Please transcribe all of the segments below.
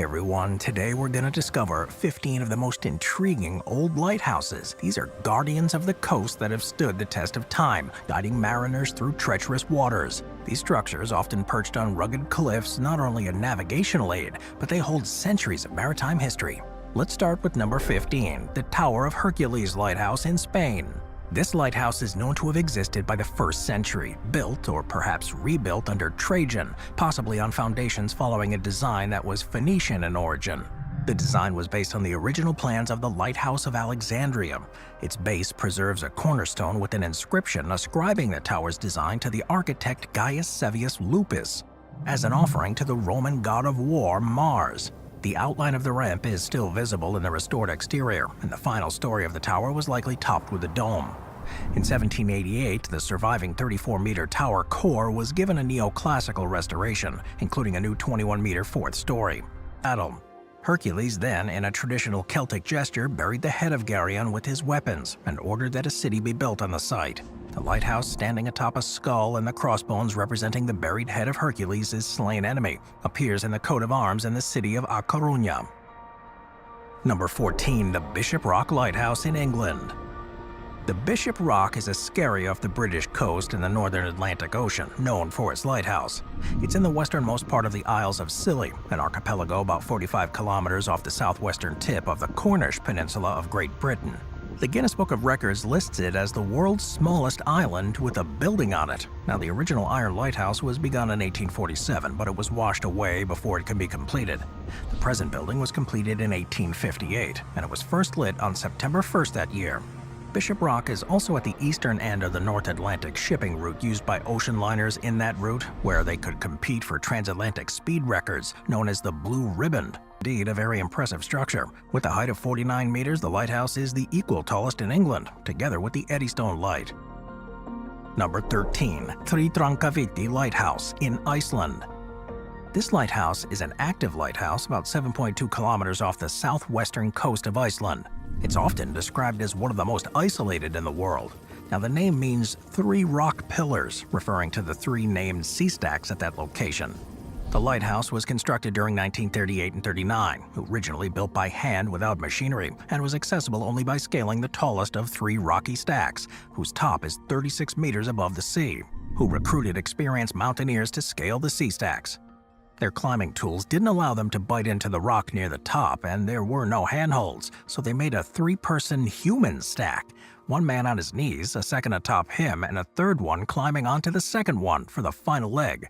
Hey everyone, today we're going to discover 15 of the most intriguing old lighthouses. These are guardians of the coast that have stood the test of time, guiding mariners through treacherous waters. These structures, often perched on rugged cliffs, not only a navigational aid, but they hold centuries of maritime history. Let's start with number 15, the Tower of Hercules Lighthouse in Spain. This lighthouse is known to have existed by the 1st century, built or perhaps rebuilt under Trajan, possibly on foundations following a design that was Phoenician in origin. The design was based on the original plans of the Lighthouse of Alexandria. Its base preserves a cornerstone with an inscription ascribing the tower's design to the architect Gaius Sevius Lupus, as an offering to the Roman god of war Mars. The outline of the ramp is still visible in the restored exterior, and the final story of the tower was likely topped with a dome. In 1788, the surviving 34-meter tower core was given a neoclassical restoration, including a new 21-meter fourth story. Hercules then, in a traditional Celtic gesture, buried the head of Geryon with his weapons and ordered that a city be built on the site. The lighthouse, standing atop a skull and the crossbones representing the buried head of Hercules' slain enemy, appears in the coat of arms in the city of A Coruña. Number 14, the Bishop Rock Lighthouse in England. The Bishop Rock is a skerry off the British coast in the northern Atlantic Ocean, known for its lighthouse. It's in the westernmost part of the Isles of Scilly, an archipelago about 45 kilometers off the southwestern tip of the Cornish Peninsula of Great Britain. The Guinness Book of Records lists it as the world's smallest island with a building on it. Now, the original iron lighthouse was begun in 1847, but it was washed away before it could be completed. The present building was completed in 1858, and it was first lit on September 1st that year. Bishop Rock is also at the eastern end of the North Atlantic shipping route used by ocean liners in that route, where they could compete for transatlantic speed records, known as the Blue Ribbon. Indeed, a very impressive structure. With a height of 49 meters, the lighthouse is the equal tallest in England, together with the Eddystone Light. Number 13, Þríþrangaviti Lighthouse in Iceland. This lighthouse is an active lighthouse about 7.2 kilometers off the southwestern coast of Iceland. It's often described as one of the most isolated in the world. Now, the name means 3 rock pillars, referring to the 3 named sea stacks at that location. The lighthouse was constructed during 1938 and 39, originally built by hand without machinery, and was accessible only by scaling the tallest of 3 rocky stacks, whose top is 36 meters above the sea, who recruited experienced mountaineers to scale the sea stacks. Their climbing tools didn't allow them to bite into the rock near the top, and there were no handholds, so they made a 3-person human stack, 1 man on his knees, a second atop him, and a third one climbing onto the second one for the final leg.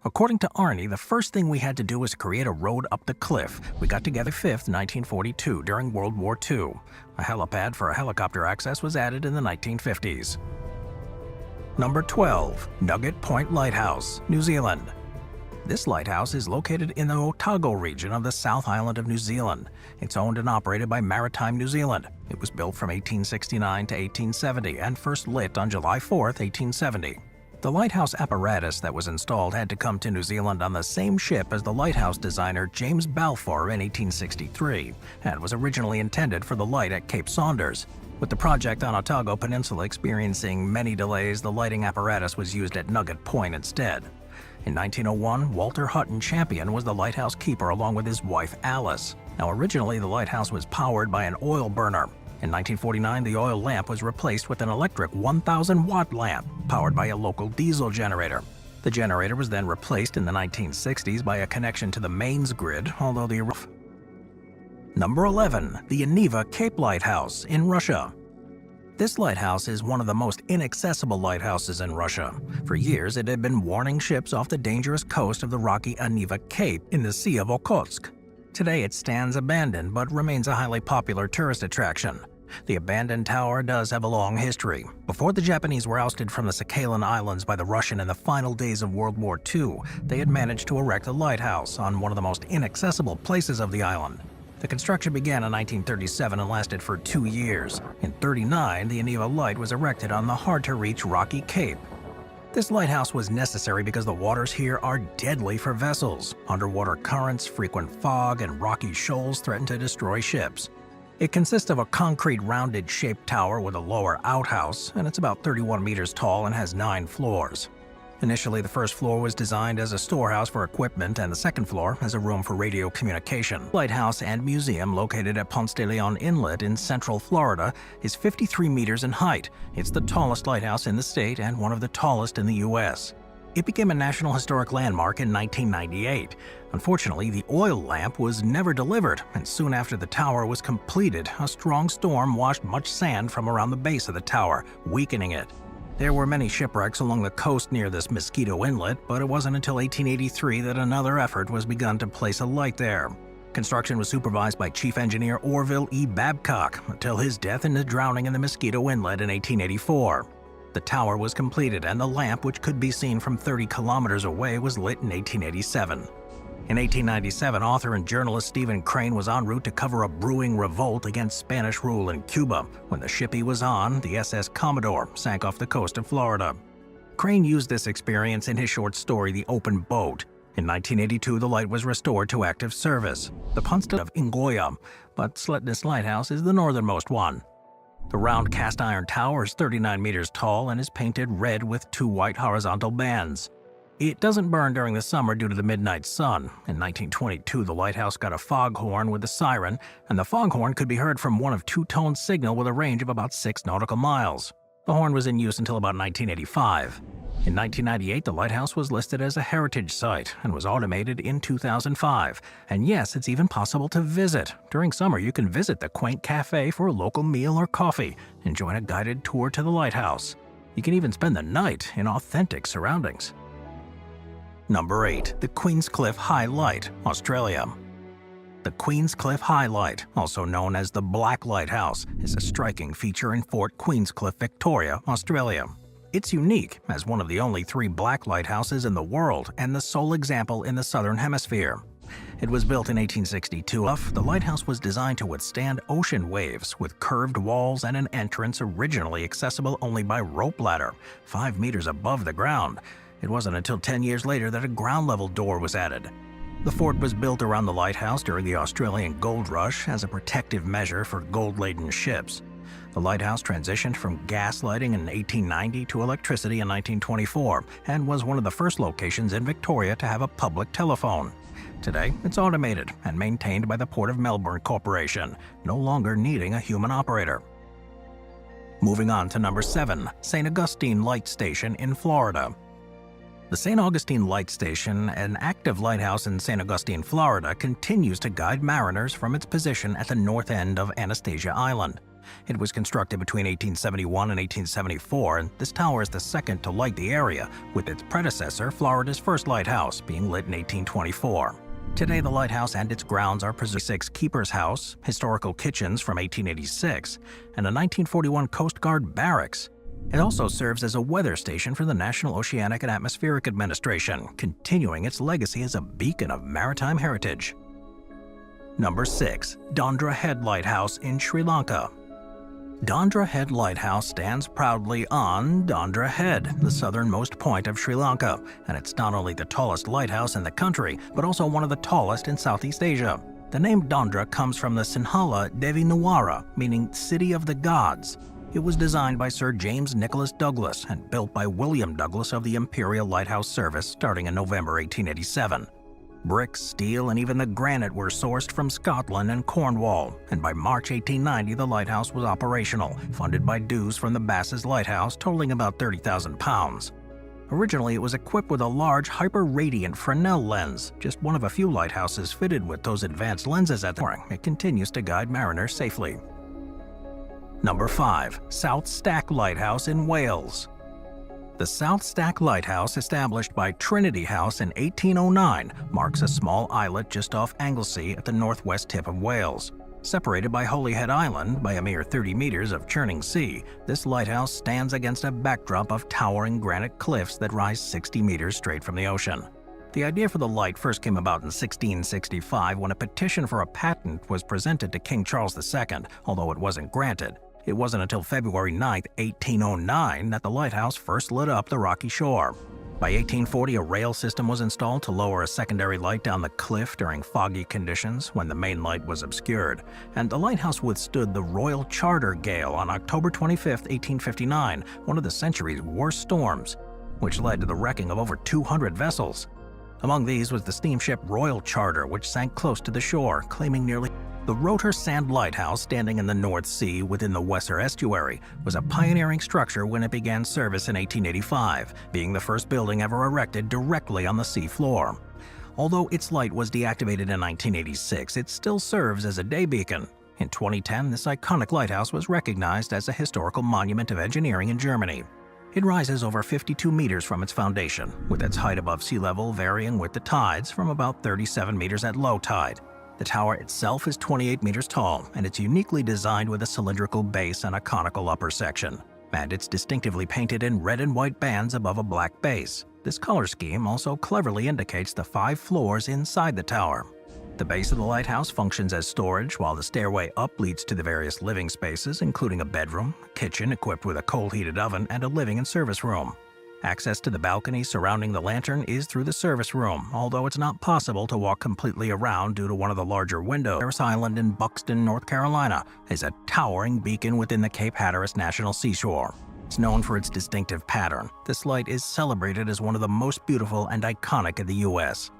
According to Arnie, the first thing we had to do was create a road up the cliff. We got together 5th, 1942, during World War II. A helipad for helicopter access was added in the 1950s. Number 12, Nugget Point Lighthouse, New Zealand. This lighthouse is located in the Otago region of the South Island of New Zealand. It's owned and operated by Maritime New Zealand. It was built from 1869 to 1870 and first lit on July 4, 1870. The lighthouse apparatus that was installed had to come to New Zealand on the same ship as the lighthouse designer James Balfour in 1863, and was originally intended for the light at Cape Saunders. With the project on Otago Peninsula experiencing many delays, the lighting apparatus was used at Nugget Point instead. In 1901, Walter Hutton Champion was the lighthouse keeper along with his wife Alice. Now, originally the lighthouse was powered by an oil burner. In 1949, the oil lamp was replaced with an electric 1,000-watt lamp powered by a local diesel generator. The generator was then replaced in the 1960s by a connection to the mains grid, although the Number 11, the Aneva Cape Lighthouse in Russia. This lighthouse is one of the most inaccessible lighthouses in Russia. For years, it had been warning ships off the dangerous coast of the rocky Aneva Cape in the Sea of Okhotsk. Today, it stands abandoned but remains a highly popular tourist attraction. The abandoned tower does have a long history. Before the Japanese were ousted from the Sakhalin Islands by the Russian in the final days of World War II, they had managed to erect a lighthouse on one of the most inaccessible places of the island. The construction began in 1937 and lasted for 2 years. In 1939, the Aneva Light was erected on the hard-to-reach rocky cape. This lighthouse was necessary because the waters here are deadly for vessels. Underwater currents, frequent fog, and rocky shoals threaten to destroy ships. It consists of a concrete rounded-shaped tower with a lower outhouse, and it's about 31 meters tall and has 9 floors. Initially, the first floor was designed as a storehouse for equipment and the second floor as a room for radio communication. Lighthouse and museum, located at Ponce de Leon Inlet in central Florida, is 53 meters in height. It's the tallest lighthouse in the state and one of the tallest in the U.S. It became a National Historic Landmark in 1998. Unfortunately, the oil lamp was never delivered, and soon after the tower was completed, a strong storm washed much sand from around the base of the tower, weakening it. There were many shipwrecks along the coast near this Mosquito Inlet, but it wasn't until 1883 that another effort was begun to place a light there. Construction was supervised by Chief Engineer Orville E. Babcock until his death in the drowning in the Mosquito Inlet in 1884. The tower was completed and the lamp, which could be seen from 30 kilometers away, was lit in 1887. In 1897, author and journalist Stephen Crane was en route to cover a brewing revolt against Spanish rule in Cuba when the ship he was on, the SS Commodore, sank off the coast of Florida. Crane used this experience in his short story The Open Boat. In 1982, the light was restored to active service. The Ponce of Ingoya, but Sletness Lighthouse is the northernmost one. The round cast iron tower is 39 meters tall and is painted red with 2 white horizontal bands. It doesn't burn during the summer due to the midnight sun. In 1922, the lighthouse got a foghorn with a siren, and the foghorn could be heard from one of 2-tone signal with a range of about 6 nautical miles. The horn was in use until about 1985. In 1998, the lighthouse was listed as a heritage site and was automated in 2005. And yes, it's even possible to visit. During summer, you can visit the quaint cafe for a local meal or coffee and join a guided tour to the lighthouse. You can even spend the night in authentic surroundings. Number 8. The Queenscliff High Light, Australia. The Queenscliff High Light, also known as the Black Lighthouse, is a striking feature in Fort Queenscliff, Victoria, Australia. It's unique as one of the only 3 black lighthouses in the world and the sole example in the Southern Hemisphere. It was built in 1862. The lighthouse was designed to withstand ocean waves with curved walls and an entrance originally accessible only by rope ladder, 5 meters above the ground. It wasn't until 10 years later that a ground-level door was added. The fort was built around the lighthouse during the Australian Gold Rush as a protective measure for gold-laden ships. The lighthouse transitioned from gas lighting in 1890 to electricity in 1924 and was one of the first locations in Victoria to have a public telephone. Today, it's automated and maintained by the Port of Melbourne Corporation, no longer needing a human operator. Moving on to number 7, St. Augustine Light Station in Florida. The St. Augustine Light Station, an active lighthouse in St. Augustine, Florida, continues to guide mariners from its position at the north end of Anastasia Island. It was constructed between 1871 and 1874, and this tower is the second to light the area, with its predecessor, Florida's first lighthouse, being lit in 1824. Today, the lighthouse and its grounds are preserved. 6 Keeper's House, historical kitchens from 1886, and a 1941 Coast Guard barracks. It also serves as a weather station for the National Oceanic and Atmospheric Administration, continuing its legacy as a beacon of maritime heritage. Number 6. Dandr Head Lighthouse in Sri Lanka. Dandr Head Lighthouse stands proudly on Dandr Head, the southernmost point of Sri Lanka, and it's not only the tallest lighthouse in the country, but also one of the tallest in Southeast Asia. The name Dandr comes from the Sinhala Devi Nuwara, meaning City of the Gods. It was designed by Sir James Nicholas Douglas and built by William Douglas of the Imperial Lighthouse Service starting in November 1887. Bricks, steel, and even the granite were sourced from Scotland and Cornwall, and by March 1890 the lighthouse was operational, funded by dues from the Basses Lighthouse totaling about £30,000. Originally, it was equipped with a large hyper-radiant Fresnel lens, just one of a few lighthouses fitted with those advanced lenses at the time. It continues to guide mariners safely. Number 5. South Stack Lighthouse in Wales. The South Stack Lighthouse, established by Trinity House in 1809, marks a small islet just off Anglesey at the northwest tip of Wales. Separated by Holyhead Island by a mere 30 meters of churning sea, this lighthouse stands against a backdrop of towering granite cliffs that rise 60 meters straight from the ocean. The idea for the light first came about in 1665 when a petition for a patent was presented to King Charles II, although it wasn't granted. It wasn't until February 9, 1809 that the lighthouse first lit up the rocky shore. By 1840, a rail system was installed to lower a secondary light down the cliff during foggy conditions when the main light was obscured, and the lighthouse withstood the Royal Charter gale on October 25, 1859, one of the century's worst storms. which led to the wrecking of over 200 vessels. Among these was the steamship Royal Charter, which sank close to the shore, claiming nearly. The Rotor Sand Lighthouse, standing in the North Sea within the Weser Estuary, was a pioneering structure when it began service in 1885, being the first building ever erected directly on the sea floor. Although its light was deactivated in 1986, it still serves as a day beacon. In 2010, this iconic lighthouse was recognized as a historical monument of engineering in Germany. It rises over 52 meters from its foundation, with its height above sea level varying with the tides from about 37 meters at low tide. The tower itself is 28 meters tall, and it's uniquely designed with a cylindrical base and a conical upper section. And it's distinctively painted in red and white bands above a black base. This color scheme also cleverly indicates the 5 floors inside the tower. The base of the lighthouse functions as storage, while the stairway up leads to the various living spaces, including a bedroom, a kitchen equipped with a coal-heated oven, and a living and service room. Access to the balcony surrounding the lantern is through the service room, although it's not possible to walk completely around due to one of the larger windows. Harris Island in Buxton, North Carolina, is a towering beacon within the Cape Hatteras National Seashore. It's known for its distinctive pattern. This light is celebrated as one of the most beautiful and iconic in the U.S.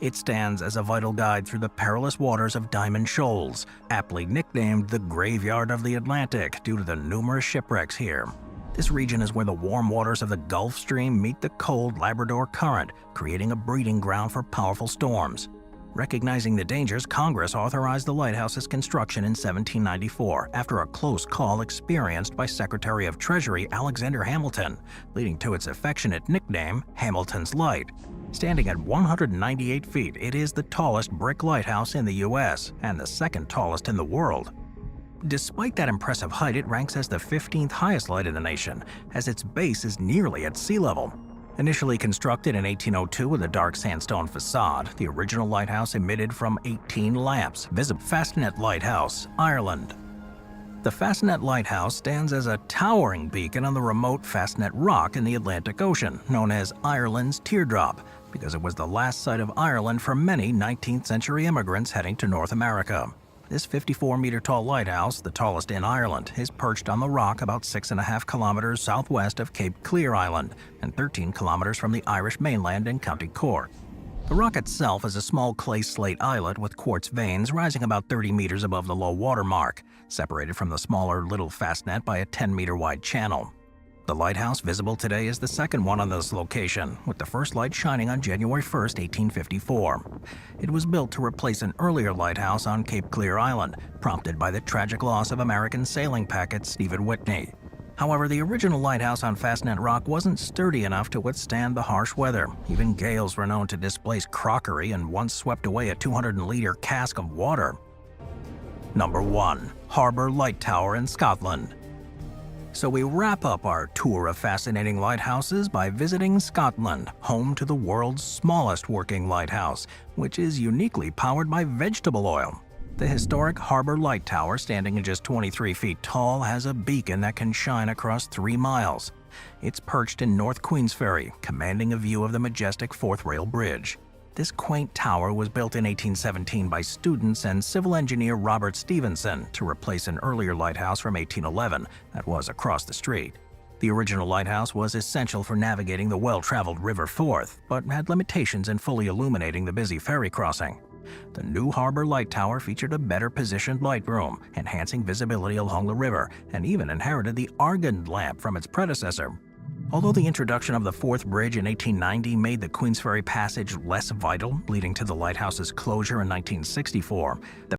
It stands as a vital guide through the perilous waters of Diamond Shoals, aptly nicknamed the Graveyard of the Atlantic due to the numerous shipwrecks here. This region is where the warm waters of the Gulf Stream meet the cold Labrador Current, creating a breeding ground for powerful storms. Recognizing the dangers, Congress authorized the lighthouse's construction in 1794 after a close call experienced by Secretary of Treasury Alexander Hamilton, leading to its affectionate nickname, Hamilton's Light. Standing at 198 feet, it is the tallest brick lighthouse in the U.S. and the second tallest in the world. Despite that impressive height, it ranks as the 15th highest light in the nation, as its base is nearly at sea level. Initially constructed in 1802 with a dark sandstone facade, the original lighthouse emitted from 18 lamps. Visit Fastnet Lighthouse, Ireland. The Fastnet Lighthouse stands as a towering beacon on the remote Fastnet Rock in the Atlantic Ocean, known as Ireland's Teardrop, because it was the last sight of Ireland for many 19th century immigrants heading to North America. This 54-meter-tall lighthouse, the tallest in Ireland, is perched on the rock about 6.5 kilometers southwest of Cape Clear Island and 13 kilometers from the Irish mainland in County Cork. The rock itself is a small clay slate islet with quartz veins rising about 30 meters above the low water mark, separated from the smaller Little Fastnet by a 10-meter-wide channel. The lighthouse visible today is the second one on this location, with the first light shining on January 1, 1854. It was built to replace an earlier lighthouse on Cape Clear Island, prompted by the tragic loss of American sailing packet Stephen Whitney. However, the original lighthouse on Fastnet Rock wasn't sturdy enough to withstand the harsh weather. Even gales were known to displace crockery and once swept away a 200-liter cask of water. Number 1. Harbour Light Tower in Scotland. So we wrap up our tour of fascinating lighthouses by visiting Scotland, home to the world's smallest working lighthouse, which is uniquely powered by vegetable oil. The historic Harbour Light Tower, standing at just 23 feet tall, has a beacon that can shine across 3 miles. It's perched in North Queensferry, commanding a view of the majestic Fourth Rail Bridge. This quaint tower was built in 1817 by students and civil engineer Robert Stevenson to replace an earlier lighthouse from 1811 that was across the street. The original lighthouse was essential for navigating the well-traveled River Forth, but had limitations in fully illuminating the busy ferry crossing. The new Harbour Light Tower featured a better-positioned light room, enhancing visibility along the river, and even inherited the Argand lamp from its predecessor. Although the introduction of the Forth Bridge in 1890 made the Queensferry Passage less vital, leading to the lighthouse's closure in 1964, the